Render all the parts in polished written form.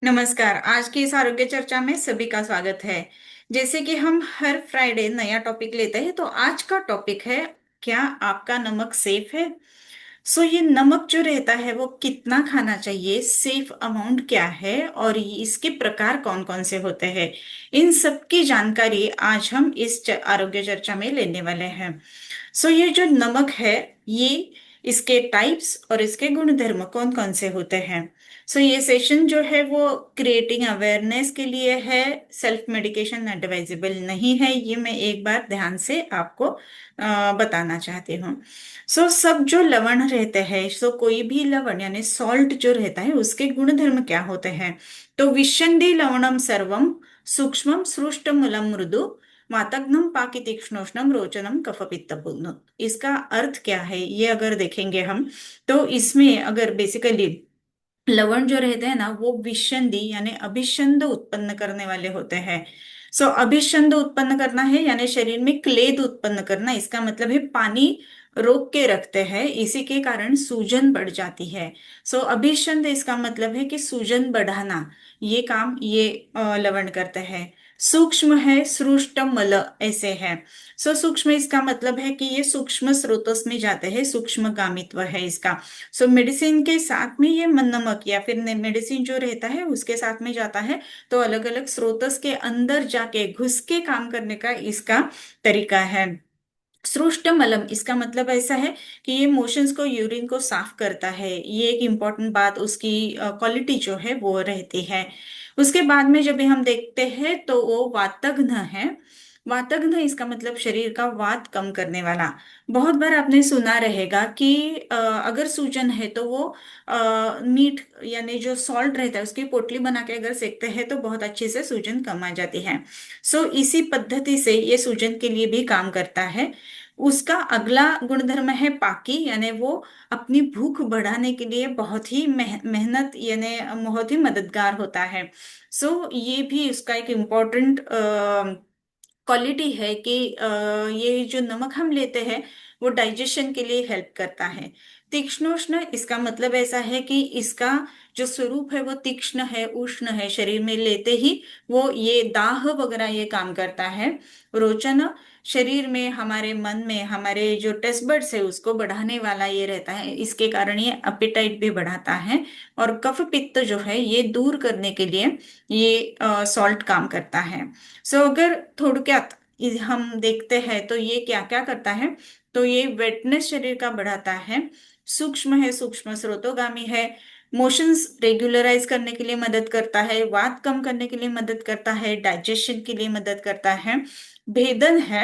नमस्कार। आज की इस आरोग्य चर्चा में सभी का स्वागत है। जैसे कि हम हर फ्राइडे नया टॉपिक लेते हैं, तो आज का टॉपिक है, क्या आपका नमक सेफ है? ये नमक जो रहता है वो कितना खाना चाहिए, सेफ अमाउंट क्या है, और इसके प्रकार कौन कौन से होते हैं, इन सब की जानकारी आज हम इस आरोग्य चर्चा में लेने वाले हैं। ये जो नमक है, ये इसके टाइप्स और इसके गुणधर्म कौन कौन से होते हैं। ये सेशन जो है वो क्रिएटिंग अवेयरनेस के लिए है, सेल्फ मेडिकेशन एडवाइजेबल नहीं है, ये मैं एक बार ध्यान से आपको बताना चाहती हूँ। सब जो लवण रहते हैं, कोई भी लवण यानी सॉल्ट जो रहता है उसके गुणधर्म क्या होते हैं। तो विशंधि लवणम सर्वम सूक्ष्मम सृष्टमूलम मृदु वातग्नम पाकी तीक्ष्णोष्णम रोचनम कफ पित्त पुण्य। इसका अर्थ क्या है ये अगर देखेंगे हम, तो इसमें अगर बेसिकली लवण जो रहते हैं ना, वो विषंदी यानी अभिषंद उत्पन्न करने वाले होते हैं। अभिषंद उत्पन्न करना है यानी शरीर में क्लेद उत्पन्न करना, इसका मतलब है पानी रोक के रखते हैं, इसी के कारण सूजन बढ़ जाती है। अभिषंद इसका मतलब है कि सूजन बढ़ाना, ये काम ये लवण करते हैं। सूक्ष्म है सृष्ट मल, ऐसे है। सूक्ष्म इसका मतलब है कि ये सूक्ष्म स्रोतस में जाते हैं, सूक्ष्म गामित्व है इसका। मेडिसिन के साथ में ये नमक या फिर मेडिसिन जो रहता है उसके साथ में जाता है, तो अलग अलग स्रोतस के अंदर जाके घुस के काम करने का इसका तरीका है। सृष्ट मलम इसका मतलब ऐसा है कि ये मोशंस को, यूरिन को साफ करता है, ये एक इम्पॉर्टेंट बात उसकी क्वालिटी जो है वो रहती है। उसके बाद में जब भी हम देखते हैं तो वो वातघ्न है। वातघ्न इसका मतलब शरीर का वात कम करने वाला। बहुत बार आपने सुना रहेगा कि अगर सूजन है तो वो मीठ यानी जो सॉल्ट रहता है उसकी पोटली बना के अगर सेकते हैं तो बहुत अच्छे से सूजन कम आ जाती है। इसी पद्धति से ये सूजन के लिए भी काम करता है। उसका अगला गुणधर्म है पाकी, यानी वो अपनी भूख बढ़ाने के लिए बहुत ही मेहनत यानी बहुत ही मददगार होता है। ये भी उसका एक इम्पोर्टेंट क्वालिटी है कि ये जो नमक हम लेते हैं वो डाइजेशन के लिए हेल्प करता है। तीक्ष्णोष्ण इसका मतलब ऐसा है कि इसका जो स्वरूप है वो तीक्ष्ण है, उष्ण है, शरीर में लेते ही वो ये दाह वगैरह ये काम करता है। रोचन शरीर में, हमारे मन में, हमारे जो टेस्ट बड्स है उसको बढ़ाने वाला ये रहता है, इसके कारण ये अपेटाइट भी बढ़ाता है। और कफ पित्त जो है ये दूर करने के लिए ये सॉल्ट काम करता है। अगर थोड़क्यात हम देखते हैं तो ये क्या क्या करता है, तो ये वेटनेस शरीर का बढ़ाता है, सूक्ष्म है, सूक्ष्म स्रोतोगामी है, मोशंस रेगुलराइज करने के लिए मदद करता है, वात कम करने के लिए मदद करता है, डाइजेशन के लिए मदद करता है, भेदन है,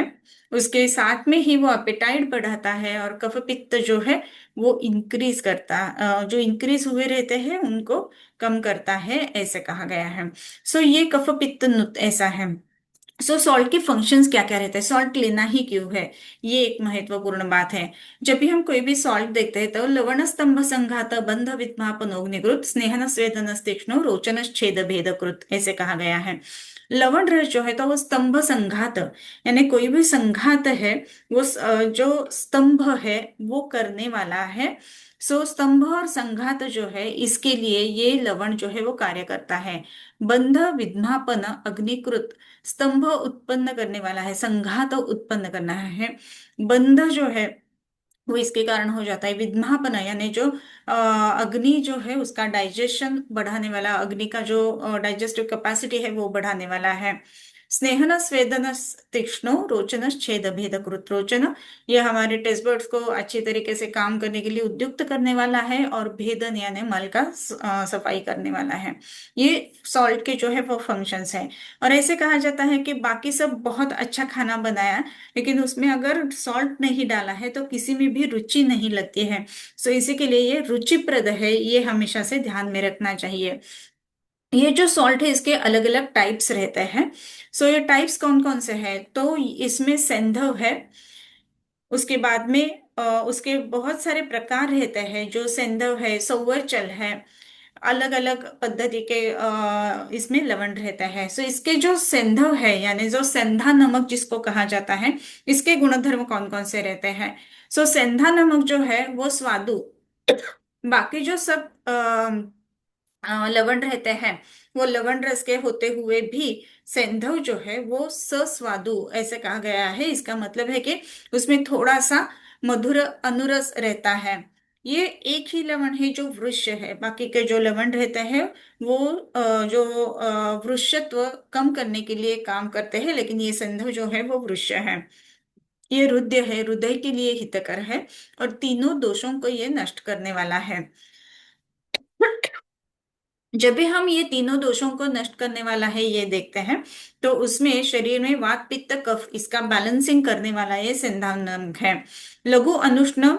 उसके साथ में ही वो अपेटाइट बढ़ाता है, और कफ पित्त जो है वो इंक्रीज करता, जो इंक्रीज हुए रहते हैं उनको कम करता है, ऐसे कहा गया है। ये कफ पित्त ऐसा है। सॉल्ट के फंक्शंस क्या क्या रहते हैं, सॉल्ट लेना ही क्यों है, ये एक महत्वपूर्ण बात है। जब भी हम कोई भी सॉल्ट देखते हैं तो लवण स्तंभ संघात बंध विद्मापनोग्निकृत स्नेहन स्वेदन तीक्ष्ण रोचन छेद भेदकृत, ऐसे कहा गया है। लवण रस जो है तो वो स्तंभ संघात, यानी कोई भी संघात है वो जो स्तंभ है वो करने वाला है। स्तंभ और संघात जो है इसके लिए ये लवण जो है वो कार्य करता है। बंध विद्मापन अग्निकृत, स्तंभ उत्पन्न करने वाला है, संघात उत्पन्न करना है। बंध जो है वो इसके कारण हो जाता है। विद्मापन यानी जो अग्नि जो है उसका डाइजेशन बढ़ाने वाला, अग्नि का जो डाइजेस्टिव कैपेसिटी है वो बढ़ाने वाला है। स्नेहन स्वेदन तीक्ष्णो रोचन छेद भेद कृत, रोचन ये हमारे टेस्ट बड्स को अच्छी तरीके से काम करने के लिए उद्युक्त करने वाला है, और भेदन यानी मल का सफाई करने वाला है। ये सॉल्ट के जो है वो फंक्शंस हैं। और ऐसे कहा जाता है कि बाकी सब बहुत अच्छा खाना बनाया, लेकिन उसमें अगर सॉल्ट नहीं डाला है तो किसी में भी रुचि नहीं लगती है। इसी के लिए ये रुचिप्रद है, ये हमेशा से ध्यान में रखना चाहिए। ये जो सॉल्ट है इसके अलग अलग टाइप्स रहते हैं। ये टाइप्स कौन कौन से हैं, तो इसमें सेंधव है। उसके बाद में उसके बहुत सारे प्रकार रहते हैं, जो सेंधव है, सौवर्चल है, अलग अलग पद्धति के इसमें लवण रहता है। इसके जो सेंधव है यानी जो सेंधा नमक जिसको कहा जाता है, इसके गुणधर्म कौन कौन से रहते हैं। सेंधा नमक जो है वो स्वादु, बाकी जो सब लवण रहते हैं, वो लवण रस के होते हुए भी सेंधव जो है वो सस्वादु ऐसे कहा गया है। इसका मतलब है कि उसमें थोड़ा सा मधुर अनुरस रहता है। ये एक ही लवण है जो वृक्ष है, बाकी के जो लवण रहते हैं वो जो वृक्षत्व कम करने के लिए काम करते हैं, लेकिन ये सेंधव जो है वो वृक्ष है। ये रुद्र है, हृदय के लिए हितकर है, और तीनों दोषों को ये नष्ट करने वाला है। जब भी हम ये तीनों दोषों को नष्ट करने वाला है ये देखते हैं, तो उसमें शरीर में वात पित्त कफ इसका बैलेंसिंग करने वाला ये सिंधाव नमक है। लघु अनुष्ण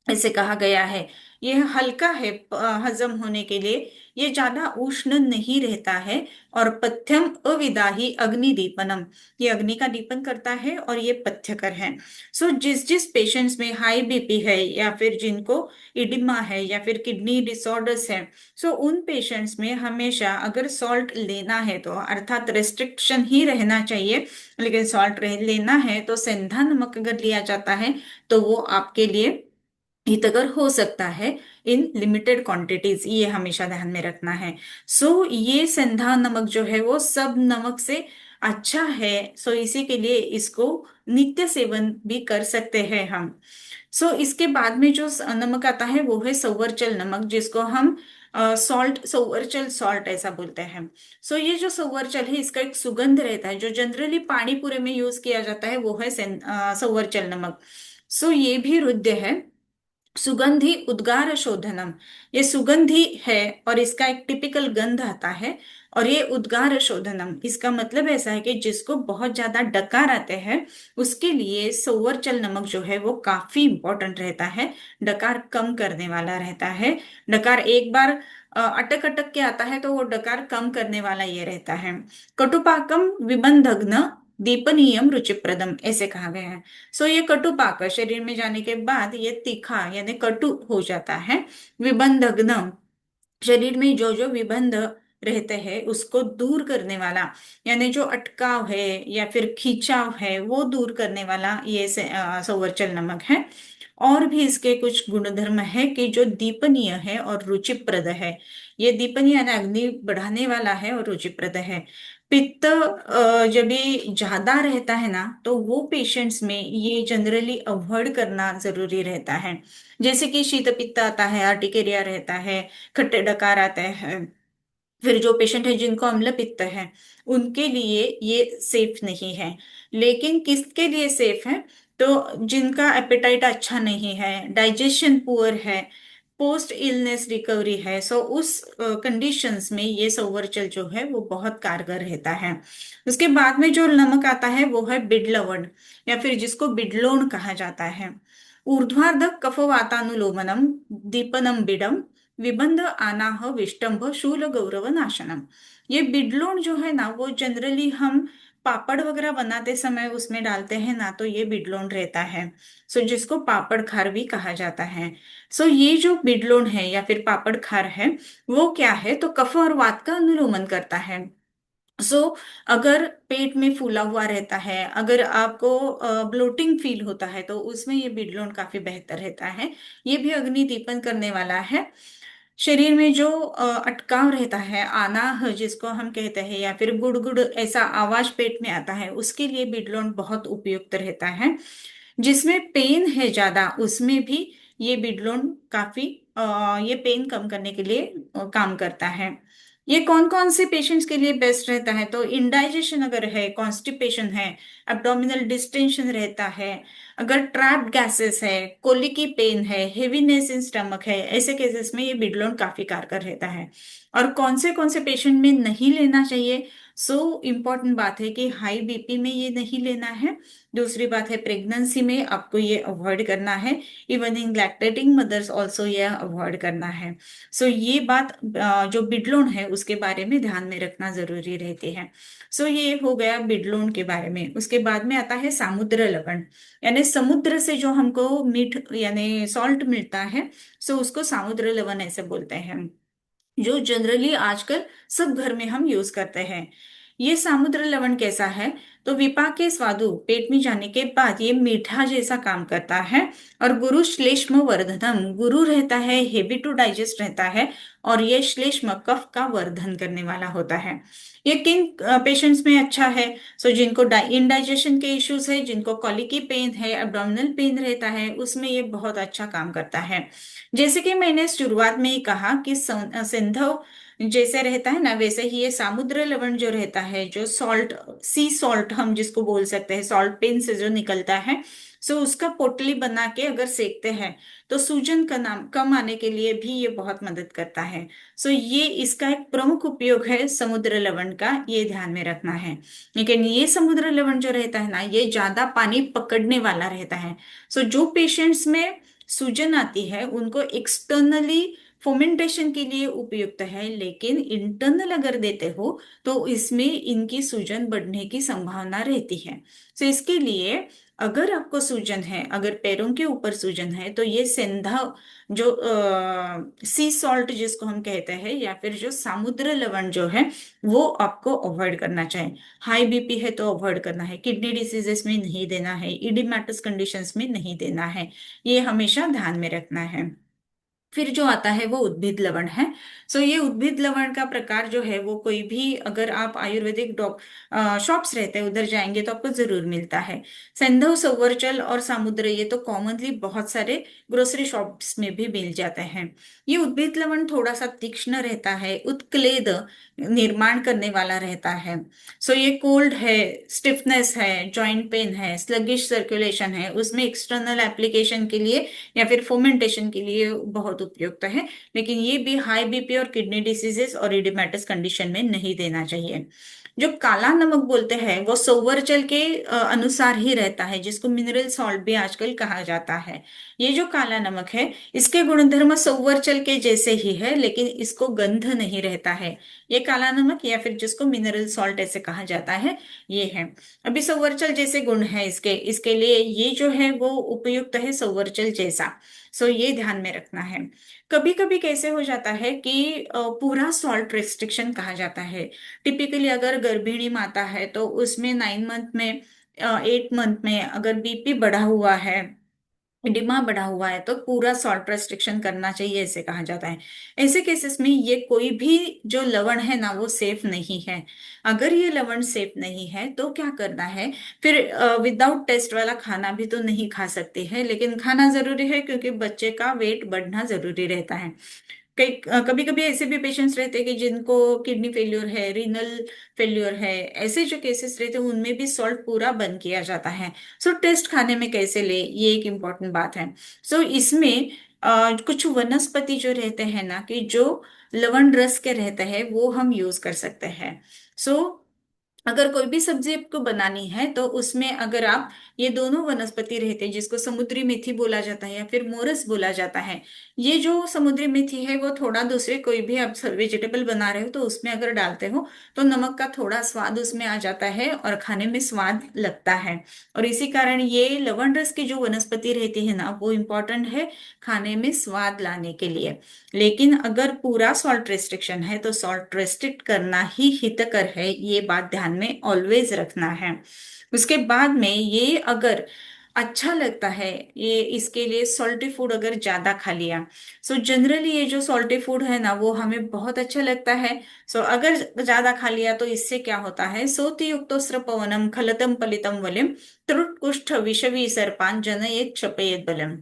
ऐसे कहा गया है। यह हल्का है हजम होने के लिए, ये ज्यादा उष्ण नहीं रहता है। और पथ्यम अविदाही अग्निदीपनम, ये अग्नि का दीपन करता है और ये पथ्यकर है। सो जिस जिस पेशेंट्स में हाई बीपी है, या फिर जिनको इडिमा है, या फिर किडनी डिसऑर्डर्स है, सो उन पेशेंट्स में हमेशा अगर सॉल्ट लेना है तो अर्थात रेस्ट्रिक्शन ही रहना चाहिए, लेकिन सॉल्ट लेना है तो सेंधा नमक अगर लिया जाता है तो वो आपके लिए हितकर हो सकता है इन लिमिटेड क्वांटिटीज, ये हमेशा ध्यान में रखना है। सो ये सेंधा नमक जो है वो सब नमक से अच्छा है। सो इसी के लिए इसको नित्य सेवन भी कर सकते हैं हम। सो इसके बाद में जो नमक आता है वो है सौवर्चल नमक, जिसको हम सॉल्ट सौवर्चल सॉल्ट ऐसा बोलते हैं। सो ये जो सौवर्चल है इसका एक सुगंध रहता है, जो जनरली पानी पूरे में यूज किया जाता है वो है सौवर्चल नमक। सो ये भी रुद्र है। सुगंधी उद्गार शोधनम, ये सुगंधी है और इसका एक टिपिकल गंध आता है। और ये उद्गार शोधनम, इसका मतलब ऐसा है कि जिसको बहुत ज्यादा डकार आते हैं उसके लिए सोवरचल नमक जो है वो काफी इंपॉर्टेंट रहता है। डकार कम करने वाला रहता है। डकार एक बार अटक अटक के आता है तो वो डकार कम करने वाला ये रहता है। कटुपाकम विबंधग्न दीपनीयम रुचिप्रदम ऐसे कहा गया है। सो ये कटु पाक शरीर में जाने के बाद ये तीखा यानी कटु हो जाता है। विबंधग्न, शरीर में जो जो विबंध रहते हैं उसको दूर करने वाला, यानी जो अटकाव है या फिर खिंचाव है वो दूर करने वाला ये संवरचल नमक है। और भी इसके कुछ गुणधर्म है कि जो दीपनीय है और रुचिप्रद है। ये दीपनीय यानी अग्नि बढ़ाने वाला है और रुचिप्रद है। पित्त जब भी ज्यादा रहता है ना तो वो पेशेंट्स में ये जनरली अवॉइड करना जरूरी रहता है। जैसे कि शीत पित्त आता है, आर्टिकेरिया रहता है, खट्टे डकार आते हैं, फिर जो पेशेंट है जिनको अम्ल पित्त है उनके लिए ये सेफ नहीं है। लेकिन किसके लिए सेफ है? तो जिनका एपेटाइट अच्छा नहीं है, डाइजेशन पुअर है, पोस्ट इलनेस रिकवरी है, सो उस कंडीशंस में ये सोवरचल जो है वो बहुत कारगर रहता है। उसके बाद में जो नमक आता है वो है बिडलवण, या फिर जिसको बिडलोन कहा जाता है। ऊर्ध्वार्ध कफवातानुलोमनम दीपनम बिडम विबंध आनाह विष्टंभ शूल गौरव नाशनम। ये बिडलोन जो है ना वो जनरली हम पापड़ वगैरह बनाते समय उसमें डालते हैं ना, तो ये बिडलोन रहता है। सो जिसको पापड़ खार भी कहा जाता है। सो ये जो बिडलोन है या फिर पापड़ खार है वो क्या है, तो कफ और वात का अनुलोमन करता है। सो अगर पेट में फूला हुआ रहता है, अगर आपको ब्लोटिंग फील होता है, तो उसमें ये बिडलोन काफी बेहतर रहता है। ये भी अग्नि दीपन करने वाला है। शरीर में जो अटकाव रहता है, आनाह जिसको हम कहते हैं, या फिर गुड़गुड़ ऐसा आवाज पेट में आता है, उसके लिए बिडलोन बहुत उपयुक्त रहता है। जिसमें पेन है ज्यादा उसमें भी ये बिडलोन काफी ये पेन कम करने के लिए काम करता है। ये कौन कौन से पेशेंट्स के लिए बेस्ट रहता है? तो इंडाइजेशन अगर है, कॉन्स्टिपेशन है, एब्डोमिनल डिस्टेंशन रहता है, अगर ट्रैप्ड गैसेस है, कोलिकी पेन है, हेवीनेस इन स्टमक है, ऐसे केसेस में ये बिडलोन काफी कारगर रहता है। और कौन से पेशेंट में नहीं लेना चाहिए? सो इम्पॉर्टेंट बात है कि हाई बीपी में ये नहीं लेना है। दूसरी बात है प्रेगनेंसी में आपको ये अवॉइड करना है। Even in lactating mothers also ये अवॉइड करना है। सो ये बात जो बिडलोन है उसके बारे में ध्यान में रखना जरूरी रहती है। सो ये हो गया बिडलोन के बारे में। उसके बाद में आता है सामुद्र लवण, यानी समुद्र से जो हमको मीठ यानी सॉल्ट मिलता है, सो उसको सामुद्र लवण ऐसे बोलते हैं, जो जनरली आजकल सब घर में हम यूज करते हैं। ये समुद्र लवण कैसा है? तो विपाक के स्वादु पेट में जाने के बाद ये मीठा जैसा काम करता है। और गुरु श्लेष्म वर्धनम, गुरु रहता है हेवी टू डाइजेस्ट रहता है, और ये श्लेष्म कफ का वर्धन करने वाला होता है। ये किन पेशेंट्स में अच्छा है? सो जिनको इनडाइजेशन के इश्यूज है, जिनको कॉलिकी पेन है, एब्डोमिनल पेन रहता है, उसमें ये बहुत अच्छा काम करता है। जैसे कि मैंने शुरुआत में ही कहा कि सिंधव जैसे रहता है ना, वैसे ही ये समुद्र लवण जो रहता है, जो सॉल्ट, सी सॉल्ट हम जिसको बोल सकते हैं, सॉल्ट पेन से जो निकलता है, सो उसका पोटली बना के अगर सेकते हैं तो सूजन का नाम कम आने के लिए भी ये बहुत मदद करता है। सो ये इसका एक प्रमुख उपयोग है समुद्र लवण का, ये ध्यान में रखना है। लेकिन ये समुद्र लवण जो रहता है ना, ये ज्यादा पानी पकड़ने वाला रहता है। सो जो पेशेंट्स में सूजन आती है उनको एक्सटर्नली फोमेंटेशन के लिए उपयुक्त है, लेकिन इंटरनल अगर देते हो तो इसमें इनकी सूजन बढ़ने की संभावना रहती है। तो इसके लिए अगर आपको सूजन है, अगर पैरों के ऊपर सूजन है, तो ये सेंधा जो सी सॉल्ट जिसको हम कहते हैं, या फिर जो समुद्र लवण जो है, वो आपको अवॉइड करना चाहिए। हाई बीपी है तो अवॉइड करना है, किडनी डिसीजेस में नहीं देना है, इडिमेटस कंडीशंस में नहीं देना है, ये हमेशा ध्यान में रखना है। फिर जो आता है वो उद्भिद लवण है। सो ये उद्भिद लवण का प्रकार जो है वो कोई भी, अगर आप आयुर्वेदिक डॉक शॉप्स रहते हैं उधर जाएंगे तो आपको जरूर मिलता है। सेंधव, सवर्चल और सामुद्र, ये तो कॉमनली बहुत सारे ग्रोसरी शॉप्स में भी मिल जाते हैं। ये उद्भिद लवण थोड़ा सा तीक्ष्ण रहता है, उत्क्लेद निर्माण करने वाला रहता है। सो ये कोल्ड है, स्टिफनेस है, जॉइंट पेन है, स्लगिश सर्कुलेशन है, उसमें एक्सटर्नल एप्लीकेशन के लिए या फिर फोमेंटेशन के लिए बहुत उपयुक्त है। लेकिन ये भी हाई बीपी और किडनी डिसीजेस और इडिमेटस कंडीशन में नहीं देना चाहिए। जो काला नमक बोलते हैं वो सोवर्चल के अनुसार ही रहता है, जिसको मिनरल सॉल्ट भी आजकल कहा जाता है। ये जो काला नमक है, इसके गुणधर्म सोवर्चल के जैसे ही है, लेकिन इसको गंध नहीं रहता है। ये काला नमक, या फिर जिसको मिनरल सॉल्ट ऐसे कहा जाता है, ये है। अभी सोवर्चल जैसे गुण है इसके, इसके लिए ये जो है वो उपयुक्त है सोवर्चल जैसा। सो ये ध्यान में रखना है। कभी कभी कैसे हो जाता है कि पूरा सॉल्ट रिस्ट्रिक्शन कहा जाता है। टिपिकली अगर गर्भिणी माता है तो उसमें 9 मंथ में, 8 मंथ में अगर बीपी बढ़ा हुआ है, डिमा बढ़ा हुआ है, तो पूरा सॉल्ट रेस्ट्रिक्शन करना चाहिए, ऐसे कहा जाता है। ऐसे केसेस में ये कोई भी जो लवण है ना वो सेफ नहीं है। अगर ये लवण सेफ नहीं है तो क्या करना है? फिर विदाउट टेस्ट वाला खाना भी तो नहीं खा सकते हैं, लेकिन खाना जरूरी है क्योंकि बच्चे का वेट बढ़ना जरूरी रहता है। कई कभी कभी ऐसे भी पेशेंट्स रहते हैं कि जिनको किडनी फेल्योर है, रीनल फेल्योर है, ऐसे जो केसेस रहते हैं उनमें भी सॉल्ट पूरा बंद किया जाता है। सो टेस्ट खाने में कैसे ले, ये एक इम्पॉर्टेंट बात है। सो इसमें कुछ वनस्पति जो रहते हैं ना, कि जो लवण रस के रहते हैं वो हम यूज कर सकते हैं। सो अगर कोई भी सब्जी आपको बनानी है तो उसमें अगर आप ये दोनों वनस्पति रहते हैं, जिसको समुद्री मेथी बोला जाता है या फिर मोरस बोला जाता है, ये जो समुद्री मेथी है वो थोड़ा दूसरे कोई भी आप वेजिटेबल बना रहे हो तो उसमें अगर डालते हो तो नमक का थोड़ा स्वाद उसमें आ जाता है और खाने में स्वाद लगता है। और इसी कारण ये लवण रस की जो वनस्पति रहती है ना वो इम्पोर्टेंट है खाने में स्वाद लाने के लिए। लेकिन अगर पूरा सॉल्ट रेस्ट्रिक्शन है तो सॉल्ट रेस्ट्रिक्ट करना ही हितकर है, ये बात ध्यान में ऑलवेज रखना है। उसके बाद में ये अगर अच्छा लगता है, ये इसके लिए सॉल्टी फूड अगर ज्यादा खा लिया, सो जनरली ये जो सॉल्टी फूड है ना वो हमें बहुत अच्छा लगता है। सो अगर ज्यादा खा लिया तो इससे क्या होता है? सोति युक्तोस्त्र पवनम खलतम पलितम वलिम त्रुट कुष्ठ विषवी सर्पान जनयेत क्षपयेत बलम।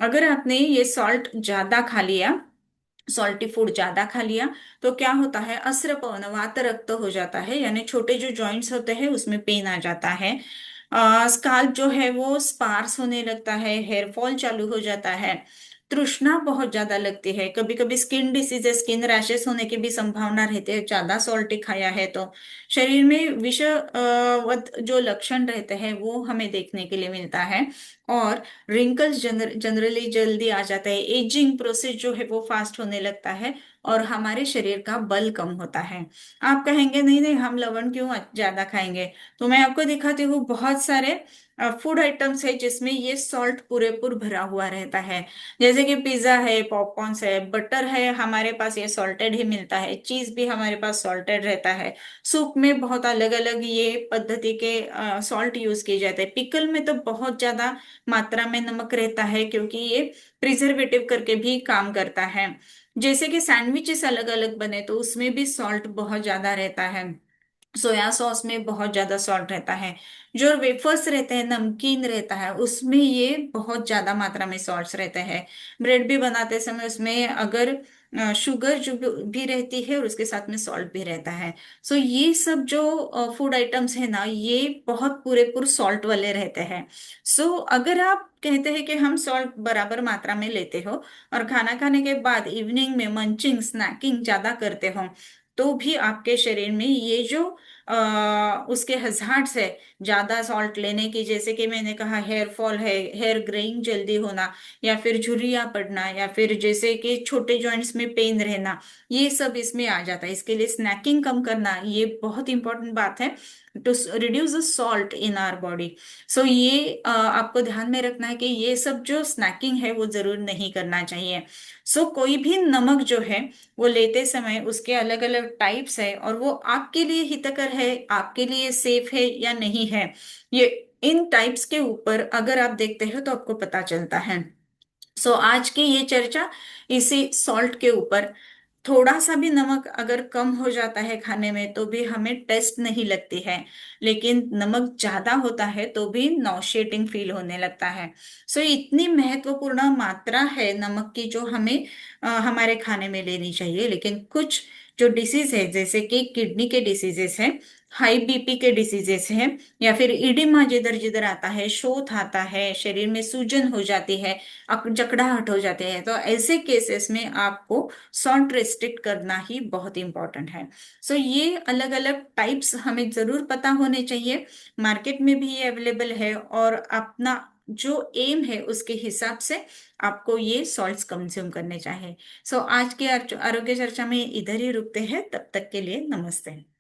अगर आपने ये सॉल्ट ज्यादा खा लिया, सॉल्टी फूड ज्यादा खा लिया, तो क्या होता है? अस्रपवन, वात रक्त हो जाता है, यानी छोटे जो जॉइंट्स होते हैं उसमें पेन आ जाता है। स्काल्प जो है वो स्पार्स होने लगता है, हेयर फॉल चालू हो जाता है, तृष्णा बहुत ज्यादा लगती है, कभी कभी स्किन डिसीजेस, स्किन रैशेस होने की भी संभावना रहती है ज्यादा सॉल्टी खाया है तो। शरीर में विष वत जो लक्षण रहते हैं वो हमें देखने के लिए मिलता है। और रिंकल्स जनरली जल्दी आ जाता है, एजिंग प्रोसेस जो है वो फास्ट होने लगता है, और हमारे शरीर का बल कम होता है। आप कहेंगे नहीं नहीं हम लवण क्यों ज्यादा खाएंगे, तो मैं आपको दिखाती हूँ बहुत सारे फूड आइटम्स है जिसमें ये सॉल्ट पूरेपूर भरा हुआ रहता है। जैसे कि पिज्जा है, पॉपकॉर्न्स है, बटर है, हमारे पास ये सॉल्टेड ही मिलता है, चीज भी हमारे पास सॉल्टेड रहता है। सूप में बहुत अलग अलग ये पद्धति के सॉल्ट यूज किए जाते हैं। पिकल में तो बहुत ज्यादा मात्रा में नमक रहता है क्योंकि ये प्रिजर्वेटिव करके भी काम करता है। जैसे कि सैंडविचेस अलग अलग बने तो उसमें भी सॉल्ट बहुत ज्यादा रहता है। सोया सॉस में बहुत ज्यादा सॉल्ट रहता है। जो वेफर्स रहते हैं, नमकीन रहता है, उसमें ये बहुत ज्यादा मात्रा में सॉल्ट्स रहते हैं। ब्रेड भी बनाते समय उसमें अगर शुगर जो भी रहती है और उसके साथ में सॉल्ट भी रहता है। सो ये सब जो फूड आइटम्स है ना, ये बहुत पूरे पूरे सॉल्ट वाले रहते हैं। सो अगर आप कहते हैं कि हम सॉल्ट बराबर मात्रा में लेते हो और खाना खाने के बाद इवनिंग में मंचिंग स्नैकिंग ज्यादा करते हो, तो भी आपके शरीर में ये जो उसके हजार्ड्स है ज्यादा सॉल्ट लेने की, जैसे कि मैंने कहा हेयर फॉल है, हेयर ग्रेइंग जल्दी होना, या फिर झुर्रियां पड़ना, या फिर जैसे कि छोटे जॉइंट्स में पेन रहना, ये सब इसमें आ जाता है। इसके लिए स्नैकिंग कम करना ये बहुत इंपॉर्टेंट बात है, to reduce the salt in our body. So ये आपको ध्यान में रखना है कि ये सब जो स्नैकिंग है वो जरूर नहीं करना चाहिए। सो कोई भी नमक जो है वो लेते समय उसके अलग अलग टाइप्स है और वो आपके लिए हितकर है, आपके लिए सेफ है या नहीं है, ये इन टाइप्स के ऊपर अगर आप देखते हो तो आपको पता चलता है। सो आज की ये चर्चा इसी सॉल्ट के ऊपर। थोड़ा सा भी नमक अगर कम हो जाता है खाने में तो भी हमें टेस्ट नहीं लगती है, लेकिन नमक ज्यादा होता है तो भी नॉशेटिंग फील होने लगता है। सो इतनी महत्वपूर्ण मात्रा है नमक की जो हमें हमारे खाने में लेनी चाहिए। लेकिन कुछ जो डिसीज है जैसे कि किडनी के डिसीजेस है, हाई बीपी के डिसीजेस है, या फिर इडिमा जिधर जिधर आता है, शोथ आता है, शरीर में सूजन हो जाती है, जकड़ाहट हो जाते हैं, तो ऐसे केसेस में आपको सॉल्ट रिस्ट्रिक्ट करना ही बहुत इंपॉर्टेंट है। सो ये अलग अलग टाइप्स हमें जरूर पता होने चाहिए। मार्केट में भी ये अवेलेबल है और अपना जो एम है उसके हिसाब से आपको ये सॉल्ट्स कंज्यूम करने चाहिए। सो आज के आरोग्य चर्चा में इधर ही रुकते हैं, तब तक के लिए नमस्ते।